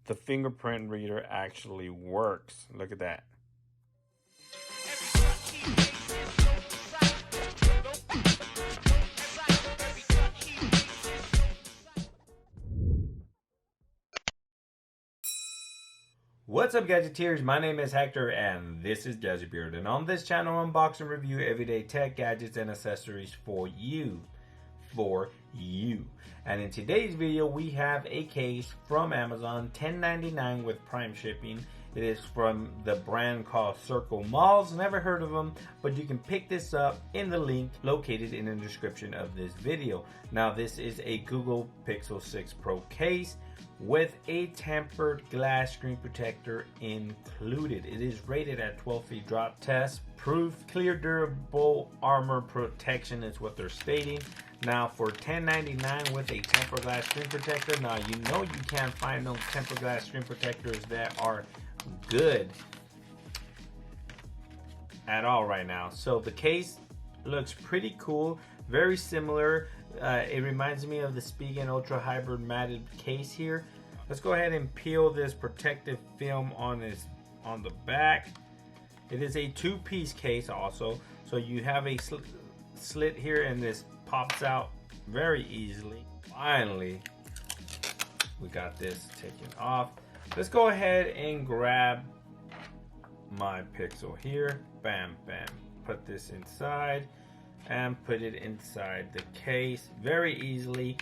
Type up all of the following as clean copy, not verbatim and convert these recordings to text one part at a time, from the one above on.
the fingerprint reader actually works. Look at that. What's up, Gadgeteers? My name is Hector and this is GadgetBeard, and on this channel I unbox and review everyday tech, gadgets, and accessories for you. And in today's video we have a case from Amazon, $10.99 with Prime shipping. It is from the brand called Circle Malls. Never heard of them, but you can pick this up in the link located in the description of this video. Now this is a Google Pixel 6 Pro case with a tempered glass screen protector included. It is rated at 12 feet drop test proof, clear durable armor protection is what they're stating. Now for $10.99 with a tempered glass screen protector, now you know you can't find those tempered glass screen protectors that are good at all right now. So the case looks pretty cool, very similar. It reminds me of the Spigen Ultra Hybrid matted case here. Let's go ahead and peel this protective film on the back. It is a two-piece case also, so you have a slit here and this pops out very easily. Finally, we got this taken off. Let's go ahead and grab my Pixel here. Bam, bam. Put this inside and put it inside the case very easily.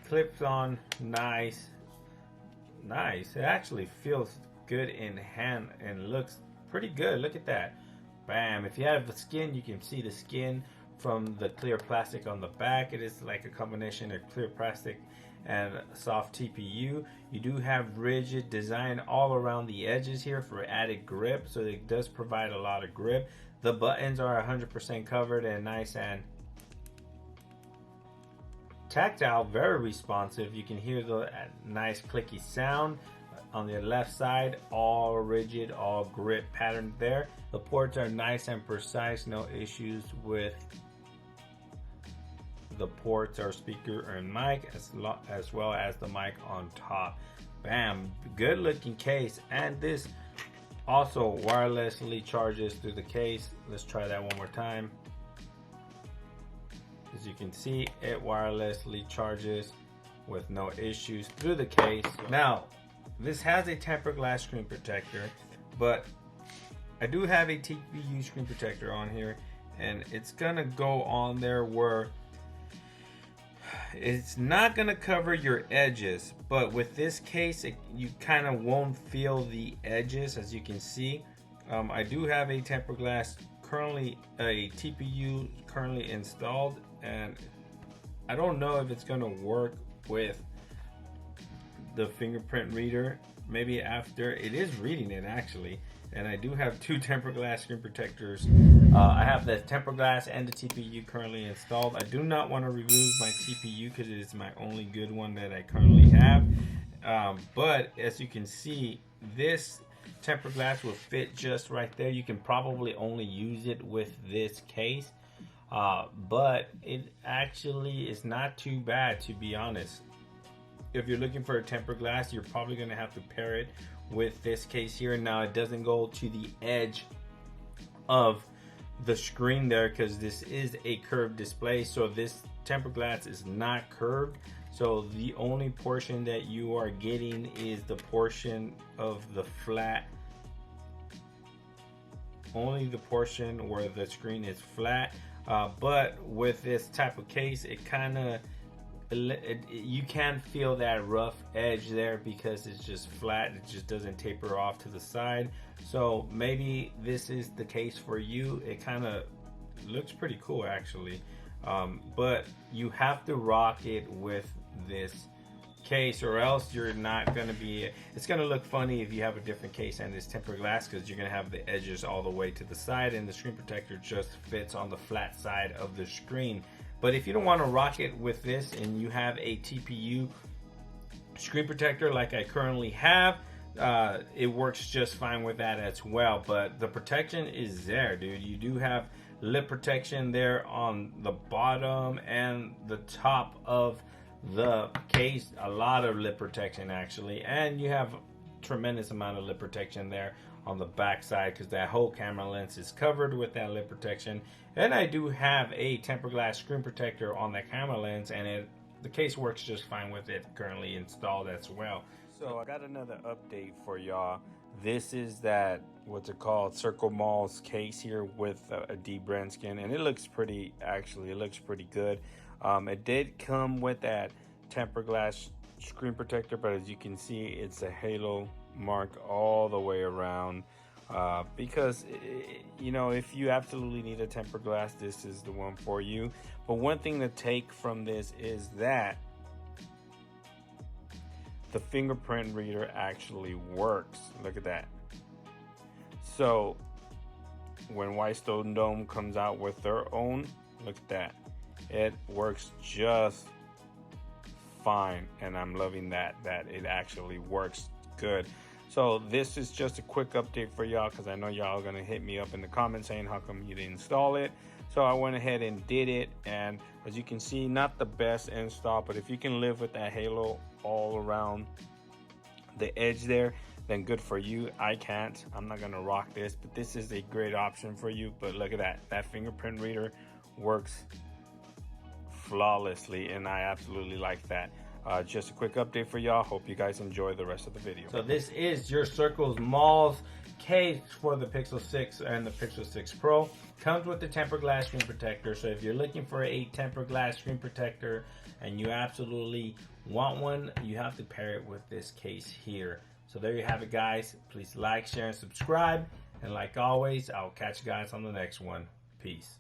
Clips on, nice. It actually feels good in hand and looks pretty good. Look at that. Bam. If you have the skin, you can see the skin from the clear plastic on the back. It is like a combination of clear plastic and soft TPU. You do have rigid design all around the edges here for added grip, so it does provide a lot of grip. The buttons are 100% covered and nice and tactile, very responsive. You can hear the nice clicky sound. On the left side, all rigid, all grip pattern there. The ports are nice and precise, no issues with the ports or speaker and mic, as well as the mic on top. Bam, good looking case. And this also wirelessly charges through the case. Let's try that one more time. As you can see, it wirelessly charges with no issues through the case. Now, this has a tempered glass screen protector, but I do have a TPU screen protector on here, and it's gonna go on there where it's not gonna cover your edges, but with this case you kind of won't feel the edges. As you can see, I do have a tempered glass currently, a TPU currently installed, and I don't know if it's gonna work with the fingerprint reader. Maybe after. It is reading it actually, and I do have two tempered glass screen protectors. I have the tempered glass and the TPU currently installed. I do not want to remove my TPU because it is my only good one that I currently have. But as you can see, this tempered glass will fit just right there. You can probably only use it with this case, but it actually is not too bad, to be honest. If you're looking for a tempered glass, you're probably going to have to pair it with this case here. Now it doesn't go to the edge of the screen there because this is a curved display, so this tempered glass is not curved. So the only portion that you are getting is the portion of the flat, only the portion where the screen is flat. But with this type of case, it kind of, you can feel that rough edge there because it's just flat. It just doesn't taper off to the side. So maybe this is the case for you. It kind of looks pretty cool actually, but you have to rock it with this case, or else you're not going to be, it's going to look funny if you have a different case and it's tempered glass, because you're going to have the edges all the way to the side and the screen protector just fits on the flat side of the screen. But if you don't want to rock it with this and you have a TPU screen protector like I currently have, it works just fine with that as well. But the protection is there, dude. You do have lip protection there on the bottom and the top of the case, a lot of lip protection actually, and you have tremendous amount of lip protection there on the back side, because that whole camera lens is covered with that lip protection. And I do have a tempered glass screen protector on that camera lens, and the case works just fine with it currently installed as well. So I got another update for y'all. This is that, what's it called, Circle Mall's case here with a deep brand skin, and it looks pretty, actually it looks pretty good. It did come with that tempered glass screen protector, but as you can see, it's a halo mark all the way around, because you know, if you absolutely need a tempered glass, this is the one for you. But one thing to take from this is that the fingerprint reader actually works. Look at that. So when Whitestone Dome comes out with their own, look at that, it works just fine, and I'm loving that it actually works good. So this is just a quick update for y'all, because I know y'all are gonna hit me up in the comments saying how come you didn't install it. So I went ahead and did it, and as you can see, not the best install, but if you can live with that halo all around the edge there, then good for you. I can't, I'm not gonna rock this, but this is a great option for you. But look at that fingerprint reader works flawlessly, and I absolutely like that. Just a quick update for y'all. Hope you guys enjoy the rest of the video. So this is your Circle Mall's case for the Pixel 6 and the Pixel 6 Pro. Comes with the tempered glass screen protector. So if you're looking for a tempered glass screen protector and you absolutely want one, you have to pair it with this case here. So there you have it, guys. Please like, share, and subscribe. And like always, I'll catch you guys on the next one. Peace.